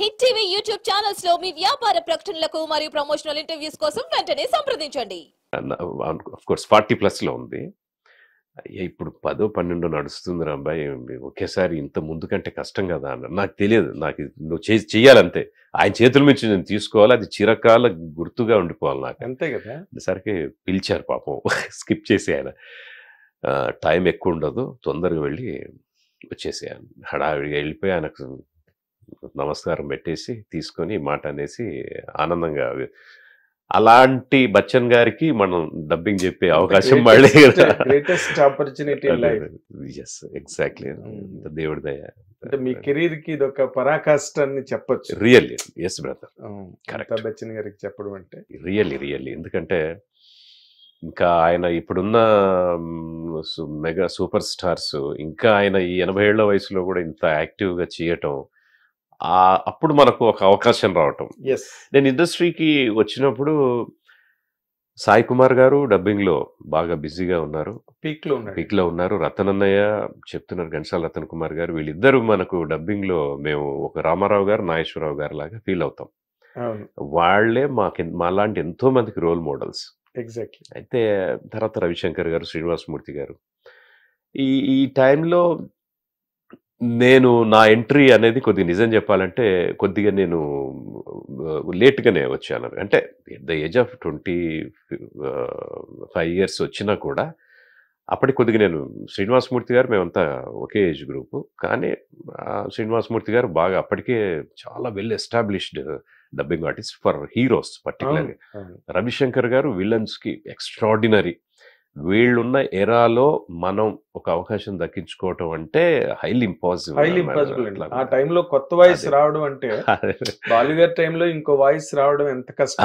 Hit TV YouTube channels లో మీ వ్యాపార ప్రకటనలకు మరియు ప్రమోషనల్ ఇంటర్వ్యూస్ కోసం వెంటనే సంప్రదించండి. ఆఫ్ కోర్స్ 40+ లో ఉంది. ఇప్పుడు 10, 12 నడుస్తుంది అబ్బాయి, ఒకేసారి ఇంత ముందు కంటే కష్టం కదా అన్న. నాకు తెలియదు, నాకు నువ్వు చెయ్యాలంతే, ఆయన చేతుల నుంచి నేను తీసుకోవాలి, అది చిరకాల గుర్తుగా ఉండిపోవాలి నాకు, అంతే కదా. సరికి పిలిచారు పాపం స్కిప్ చేసి ఆయన, టైం ఎక్కువ ఉండదు, తొందరగా వెళ్ళి వచ్చేసాను. హడావిడిగా వెళ్ళిపోయి ఆయనకు నమస్కారం పెట్టేసి తీసుకొని మాట అనేసి ఆనందంగా, అలాంటి బచ్చన్ గారికి మనం డబ్బింగ్ చెప్పే అవకాశం మళ్ళీ గ్రేటెస్ట్ ఆపర్చునిటీ లైఫ్. ఎగ్జాక్ట్లీ, దేవుడి దయ. అంటే మీ కెరీర్ కి ఇది ఒక పరాకాష్ట అని చెప్పొచ్చు. Really, yes brother, Amitabh Bachchan గారికి చెప్పడం అంటే రియల్లీ. ఎందుకంటే ఇంకా ఆయన ఇప్పుడున్న మెగా సూపర్ స్టార్స్, ఇంకా ఆయన ఈ 80 ఏళ్ల వయసులో కూడా ఇంత యాక్టివ్గా చేయటం, అప్పుడు మనకు ఒక అవకాశం రావటం. నేను ఇండస్ట్రీకి వచ్చినప్పుడు సాయి కుమార్ గారు డబ్బింగ్లో బాగా బిజీగా ఉన్నారు, పీక్లో ఉన్నారు. రతన్ అన్నయ్య చెప్తున్నారు, ఘంటసాల రతన్ కుమార్ గారు, వీళ్ళిద్దరూ మనకు డబ్బింగ్లో మేము ఒక రామారావు గారు, నాగేశ్వరరావు గారు లాగా ఫీల్ అవుతాం. వాళ్లే మాలాంటి ఎంతో మందికి రోల్ మోడల్స్. ఎగ్జాక్ట్లీ. అయితే తర్వాత రవిశంకర్ గారు, శ్రీనివాసమూర్తి గారు, ఈ టైంలో నేను నా ఎంట్రీ అనేది కొద్దిగా నిజం చెప్పాలంటే కొద్దిగా నేను లేట్గానే వచ్చాను. అంటే at the age of 25 years వచ్చినా కూడా అప్పటికి కొద్దిగా నేను, శ్రీనివాసమూర్తి గారు మేమంతా ఒకే ఏజ్ గ్రూపు, కానీ శ్రీనివాసమూర్తి గారు బాగా అప్పటికే చాలా well established dubbing artist for heroes పర్టికులర్గా. రవిశంకర్ గారు విలన్స్కి ఎక్స్ట్రాడినరీ. వీళ్ళున్న ఎరాలో మనం ఒక అవకాశం దక్కించుకోవటం అంటే హైలీ ఇంపాసిబుల్. ఆ టైంలో కొత్త వాయిస్ రావడం అంటే బాలీవుడ్ టైంలో ఇంకో వాయిస్ రావడం ఎంత కష్టం.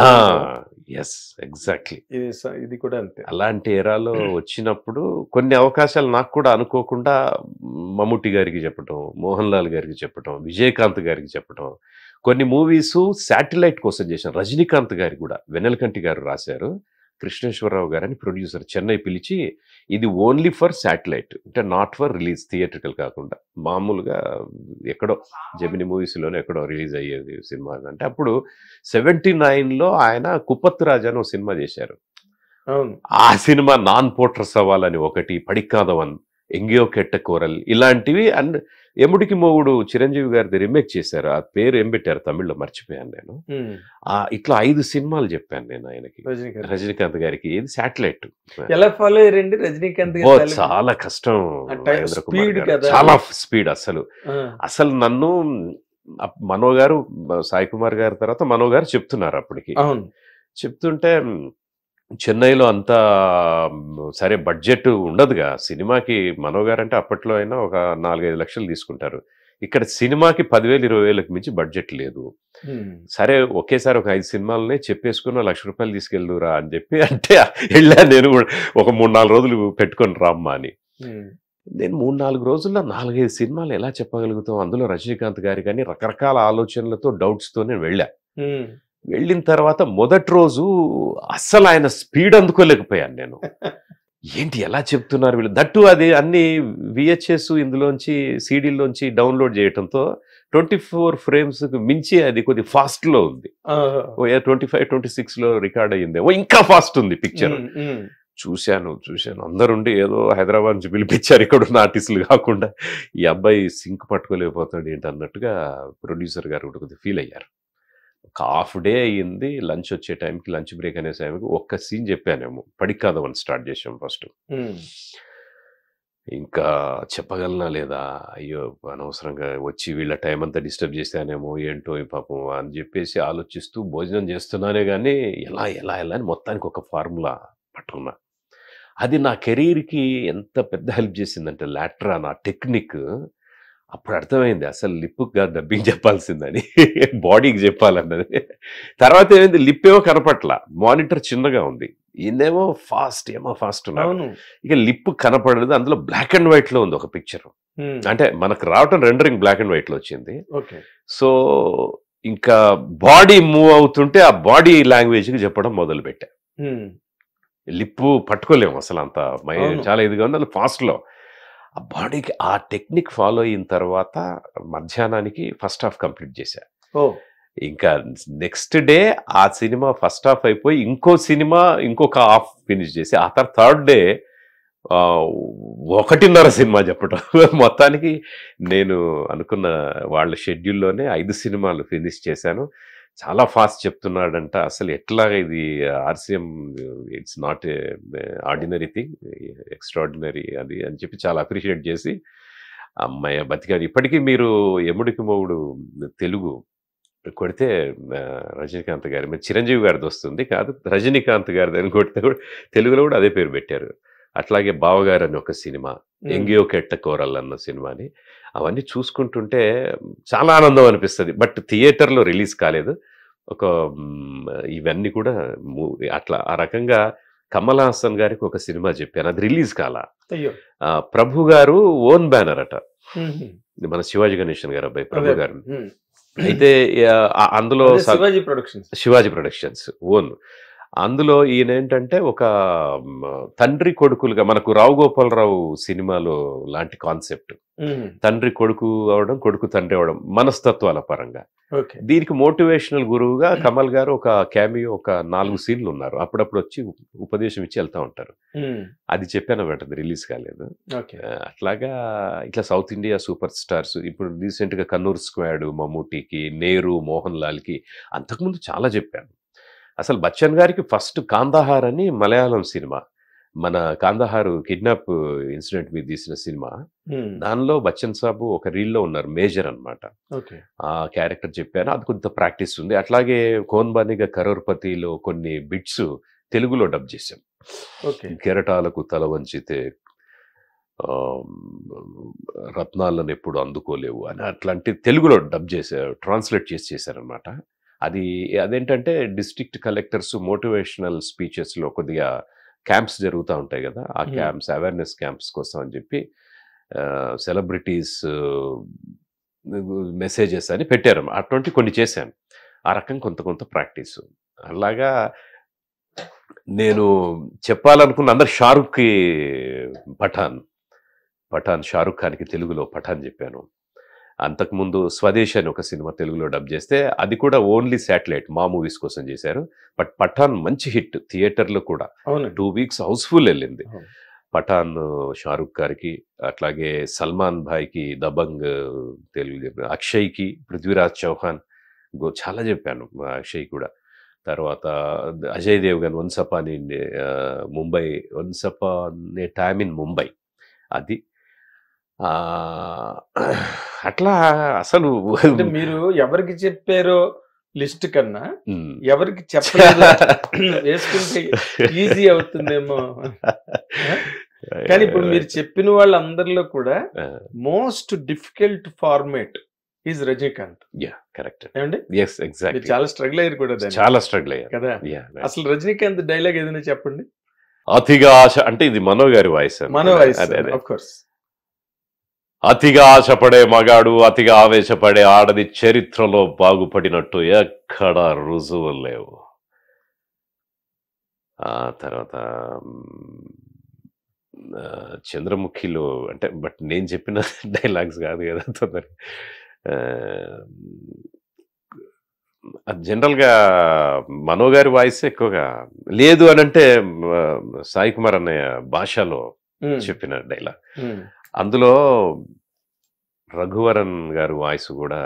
Yes, exactly. ఇది కూడా అంతే. అలాంటి ఎరాలో వచ్చినప్పుడు కొన్ని అవకాశాలు నాకు కూడా అనుకోకుండా మమ్ముట్టి గారికి చెప్పటం, మోహన్ లాల్ గారికి చెప్పటం, విజయకాంత్ గారికి చెప్పటం, కొన్ని మూవీస్ శాటిలైట్ కోసం చేశాను. రజనీకాంత్ గారికి కూడా వెన్నెలకంటి గారు రాశారు, కృష్ణేశ్వరరావు గారని ప్రొడ్యూసర్ చెన్నై పిలిచి, ఇది ఓన్లీ ఫర్ శాటిలైట్, అంటే నాట్ ఫర్ రిలీజ్, థియేట్రికల్ కాకుండా మామూలుగా ఎక్కడో జెమిని మూవీస్లోనే ఎక్కడో రిలీజ్ అయ్యేది సినిమా అంటే. అప్పుడు 79లో ఆయన కుప్పత్తు రాజా అని ఒక సినిమా చేశారు. ఆ సినిమా నాన్ పోట్ర సవాల్ అని ఒకటి, పడికాదవన్, ఎంగియో కెట్ట కోరల్, ఇలాంటివి. అండ్ ఎముడికి మొగుడు చిరంజీవి గారిది రీమేక్ చేశారు, ఆ పేరు ఏం పెట్టారు తమిళ్లో మర్చిపోయాను నేను. ఇట్లా 5 సినిమాలు చెప్పాను నేను ఆయనకి, రజనీకాంత్ గారికి. ఇది శాటిలైట్. ఎలా ఫాలో అయ్యారండి రజనీకాంత్? చాలా కష్టం, చాలా స్పీడ్. అసలు నన్ను మనో గారు, సాయి కుమార్ గారి తర్వాత మనో గారు చెప్తున్నారు అప్పటికి. చెప్తుంటే చెన్నైలో అంతా సరే బడ్జెట్ ఉండదుగా సినిమాకి. మనో గారు అంటే అప్పట్లో అయినా ఒక 4-5 లక్షలు తీసుకుంటారు. ఇక్కడ సినిమాకి 10,000-20,000కి మించి బడ్జెట్ లేదు. సరే ఒకేసారి ఒక 5 సినిమాలనే చెప్పేసుకుని ₹1,00,000 తీసుకెళ్ళురా అని చెప్పి అంటే వెళ్ళా. నేను ఒక 3-4 రోజులు పెట్టుకొని రామ్మా అని. నేను 3-4 రోజుల్లో 4-5 సినిమాలు ఎలా చెప్పగలుగుతాం? అందులో రజనీకాంత్ గారి కానీ రకరకాల ఆలోచనలతో, డౌట్స్తో నేను వెళ్ళా. వెళ్ళిన తర్వాత మొదటి రోజు అస్సలు ఆయన స్పీడ్ అందుకోలేకపోయాను నేను. ఏంటి ఎలా చెప్తున్నారు వీళ్ళు, దట్టు అది అన్ని VHS ఇందులోంచి సీడీలోంచి డౌన్లోడ్ చేయడంతో 24 frames మించి అది కొద్ది ఫాస్ట్లో ఉంది. 25-26లో రికార్డ్ అయ్యింది, ఇంకా ఫాస్ట్ ఉంది పిక్చర్. చూశాను అందరుండి ఏదో హైదరాబాద్ నుంచి పిలిపించారు, ఇక్కడ ఉన్న ఆర్టిస్టులు కాకుండా. ఈ అబ్బాయి సింక్ పట్టుకోలేకపోతాడు ఏంటి అన్నట్టుగా ప్రొడ్యూసర్ గారు కూడా కొద్దిగా ఫీల్ అయ్యారు. ఒక హాఫ్ డే అయ్యింది, లంచ్ వచ్చే టైంకి, లంచ్ బ్రేక్ అనే టైంకి ఒక్క సీన్ చెప్పానేమో, పడికాదవని స్టార్ట్ చేసాం ఫస్ట్. ఇంకా చెప్పగలనా లేదా, అయ్యో అనవసరంగా వచ్చి వీళ్ళ టైం అంతా డిస్టర్బ్ చేశానేమో ఏంటో పాపం అని చెప్పేసి ఆలోచిస్తూ భోజనం చేస్తున్నానే కానీ ఎలా అని మొత్తానికి ఒక ఫార్ములా పట్టుకున్నా. అది నా కెరీర్కి ఎంత పెద్ద హెల్ప్ చేసిందంటే, లాట్రా నా టెక్నిక్ అప్పుడు అర్థమైంది. అసలు లిప్గా డబ్బింగ్ చెప్పాల్సిందని, బాడీకి చెప్పాలన్నది. తర్వాత ఏమైంది, లిప్ ఏమో కనపట్ల, మానిటర్ చిన్నగా ఉంది, ఏమో ఫాస్ట్ ఉన్నాను. ఇక లిప్ కనపడలేదు. అందులో బ్లాక్ అండ్ వైట్ లో ఉంది ఒక పిక్చర్. అంటే మనకు రావటం రెండరింగ్ బ్లాక్ అండ్ వైట్ లో వచ్చింది. సో ఇంకా బాడీ మూవ్ అవుతుంటే ఆ బాడీ లాంగ్వేజ్ కి చెప్పడం మొదలు పెట్టా. లిప్ పట్టుకోలేము అసలు, అంత చాలా ఇదిగా ఉంది. అందులో ఫాస్ట్ లో ఆ బాడీకి ఆ టెక్నిక్ ఫాలో అయిన తర్వాత మధ్యాహ్నానికి ఫస్ట్ హాఫ్ కంప్లీట్ చేశా. ఇంకా నెక్స్ట్ డే ఆ సినిమా ఫస్ట్ హాఫ్ అయిపోయి ఇంకో సినిమా ఇంకొక హాఫ్ ఫినిష్ చేసి ఆ తర్వాత థర్డ్ డే 1:30 సినిమా చెప్పటం. మొత్తానికి నేను అనుకున్న వాళ్ళ షెడ్యూల్లోనే 5 సినిమాలు ఫినిష్ చేశాను. చాలా ఫాస్ట్ చెప్తున్నాడంట. అసలు ఎట్లా ఇది RCM, it's not ordinary thing, extraordinary అది అని చెప్పి చాలా అప్రిషియేట్ చేసి అమ్మాయి బతికారు. ఇప్పటికీ మీరు యముడికి మొగుడు తెలుగు కొడితే రజనీకాంత్ గారి మీద చిరంజీవి గారిది వస్తుంది కాదు, రజనీకాంత్ గారిది అని కొడితే కూడా తెలుగులో కూడా అదే పేరు పెట్టారు. అట్లాగే బావగారు అని ఒక సినిమా, ఎంగియో కెట్ట కోరల్ అన్న సినిమాని, అవన్నీ చూసుకుంటుంటే చాలా ఆనందం అనిపిస్తుంది. బట్ థియేటర్లో రిలీజ్ కాలేదు. ఒక ఇవన్నీ కూడా అట్లా ఆ రకంగా కమల్ హాసన్ గారికి ఒక సినిమా చెప్పాను, అది రిలీజ్ కాలా. ప్రభు గారు ఓన్ బ్యానర్ అట, మన శివాజీ గణేశన్ గారు అబ్బాయి ప్రభు గారు. అయితే అందులో శివాజీ ప్రొడక్షన్స్ ఓన్. అందులో ఈయన ఏంటంటే ఒక తండ్రి కొడుకులుగా, మనకు రావు గోపాలరావు సినిమాలో లాంటి కాన్సెప్ట్, తండ్రి కొడుకు అవడం, కొడుకు తండ్రి అవడం మనస్తత్వాల పరంగా. దీనికి మోటివేషనల్ గురువుగా కమల్ గారు ఒక క్యామియో, ఒక 4 సీన్లు ఉన్నారు. అప్పుడప్పుడు వచ్చి ఉపదేశం ఇచ్చి వెళ్తా ఉంటారు. అది చెప్పాను వెంటనే, రిలీజ్ కాలేదు. అట్లాగా ఇట్లా సౌత్ ఇండియా సూపర్ స్టార్స్, ఇప్పుడు రీసెంట్ గా కన్నూర్ స్క్వాడ్ మమ్మూటికి, నేరు, మోహన్ లాల్ కి, అంతకుముందు చాలా చెప్పాను. అసలు బచ్చన్ గారికి ఫస్ట్ కాందాహార్ అని మలయాళం సినిమా, మన కాందాహార్ కిడ్నాప్ ఇన్సిడెంట్ మీద తీసిన సినిమా, దానిలో బచ్చన్ సాబు ఒక రీల్లో ఉన్నారు, మేజర్ అన్నమాట. ఆ క్యారెక్టర్ చెప్పాను, అది కొంత ప్రాక్టీస్ ఉంది. అట్లాగే కోన్ బానిగా కరోర్పతిలో కొన్ని బిట్స్ తెలుగులో డబ్ చేశాం. కెరటాలకు తల వంచితే రత్నాలను ఎప్పుడు అందుకోలేవు అని అట్లాంటి తెలుగులో డబ్ చేశారు, ట్రాన్స్లేట్ చేశారనమాట. అదేంటంటే డిస్ట్రిక్ట్ కలెక్టర్స్ మోటివేషనల్ స్పీచెస్లో కొద్దిగా క్యాంప్స్ జరుగుతూ ఉంటాయి కదా, ఆ క్యాంప్స్ అవేర్నెస్ క్యాంప్స్ కోసం అని చెప్పి సెలబ్రిటీస్ మెసేజెస్ అని పెట్టారు. అటువంటి కొన్ని చేశాను. ఆ రకం కొంత ప్రాక్టీస్. అలాగా నేను చెప్పాలనుకున్న అందరు షారుఖ్కి పఠాన్ షారుఖ్ ఖాన్కి తెలుగులో పఠాన్ చెప్పాను. అంతకుముందు స్వదేశ్ అని ఒక సినిమా తెలుగులో డబ్ చేస్తే అది కూడా ఓన్లీ శాటిలైట్ మా మూవీస్ కోసం చేశారు. బట్ పఠాన్ మంచి హిట్, థియేటర్లో కూడా 2 వీక్స్ హౌస్ఫుల్ వెళ్ళింది. పఠాన్ షారుఖ్ గారికి, అట్లాగే సల్మాన్ భాయ్కి దబంగ్ తెలుగు, అక్షయ్కి పృథ్వీరాజ్ చౌహాన్ చాలా చెప్పాను, అక్షయ్ కూడా. తర్వాత Ajay Devgan once upon in Mumbai, once upon A time in Mumbai, అది అట్లా. అసలు మీరు ఎవరికి చెప్పారో లిస్ట్ కన్నా ఎవరికి చెప్పలేదు వేసుకుంటే ఈజీ అవుతుందేమో. కానీ ఇప్పుడు మీరు చెప్పిన వాళ్ళందరిలో కూడా most difficult format is Rajinikanth. Correct ఏమండి? ఎగ్జాక్ట్లీ. చాలా స్ట్రగుల్ అయ్యారు కూడా, చాలా స్ట్రగుల్ అయ్యారు కదా. అసలు రజనీకాంత్ డైలాగ్ ఏదైనా చెప్పండి. అతిగా ఆశ అంటే ఇది మనో గారి voice. Mano voice, of course. అతిగా ఆశపడే మగాడు, అతిగా ఆవేశపడే ఆడది చరిత్రలో బాగుపడినట్టు ఎక్కడ రుజువులు లేవు. ఆ తర్వాత చంద్రముఖిలో అంటే, బట్ నేను చెప్పిన డైలాగ్స్ కాదు కదా తొందర. జనరల్గా మనో గారి వాయిస్ ఎక్కువగా లేదు అని అంటే సాయి కుమార్ అన్నయ్య భాషలో చెప్పిన డైలాగ్. అందులో రఘువరన్ గారు వాయిస్ కూడా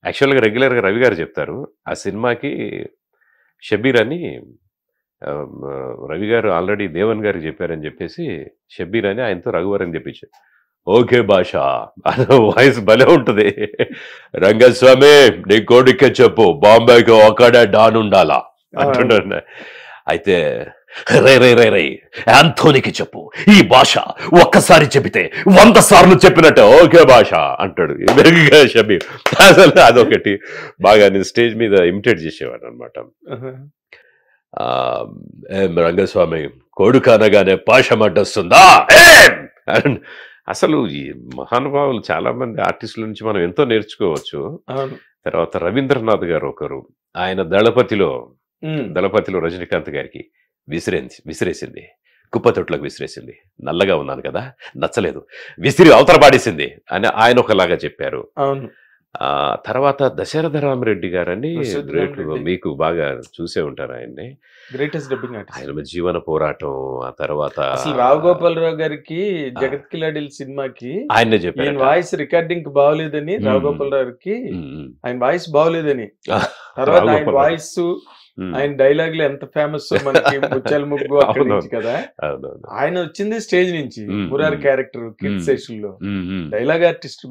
యాక్చువల్గా రెగ్యులర్గా రవి గారు చెప్తారు. ఆ సినిమాకి షబీర్ అని రవి గారు ఆల్రెడీ దేవన్ గారికి చెప్పారని చెప్పేసి షబీర్ అని ఆయనతో రఘువరన్ చెప్పించారు. ఓకే భాష వాయిస్ భలే ఉంటుంది. రంగస్వామి నీ కోడికే చెప్పు, బాంబేకి ఒకడే డాన్ ఉండాలా అంటున్నా. అయితే రై యాంథోనీకి చెప్పు, ఈ భాష ఒక్కసారి చెబితే 100 సార్లు చెప్పినట్టే ఓకే భాష అంటాడు షబీర్. అసలు అదొకటి బాగా నేను స్టేజ్ మీద ఇమిటేట్ చేసేవాడు అనమాట. రంగస్వామి కొడుకు అనగానే భాష మడ్డొస్తుందా? అసలు ఈ మహానుభావులు చాలా మంది ఆర్టిస్టుల నుంచి మనం ఎంతో నేర్చుకోవచ్చు. తర్వాత రవీంద్రనాథ్ గారు ఒకరు, ఆయన దళపతిలో రజనీకాంత్ గారికి విసిరేసింది, కుప్పతొట్లకు విసిరేసింది, నల్లగా ఉన్నాను కదా నచ్చలేదు, విసిరి అవతల పాడేసింది అని ఆయన ఒకలాగా చెప్పారు. తర్వాత దశరథ రామరెడ్డి గారని మీకు బాగా చూసే ఉంటారు ఆయన్ని. Greatest dubbing artist. ఆయన జీవన పోరాటం, ఆ తర్వాత అసలు రావు గోపాలరావు గారికి జగత్ కిలాడిల్ సినిమాకి ఆయనే చెప్పారు ఆయన వాయిస్ రికార్డింగ్ బాగోలేదని, రావు గోపాలరావుకి ఆయన వాయిస్ బాగోలేదని, తర్వాత ఆయన వాయిస్ ఆయన డైలాగులు ఎంత ఫేమస్ మనకి ముత్యాల ముగ్గు అక్కడి నుంచి కదా. ఆయన వచ్చింది స్టేజ్ నుంచి, మురారి క్యారెక్టర్ కిడ్ సెషన్ లో డైలాగ్ ఆర్టిస్ట్.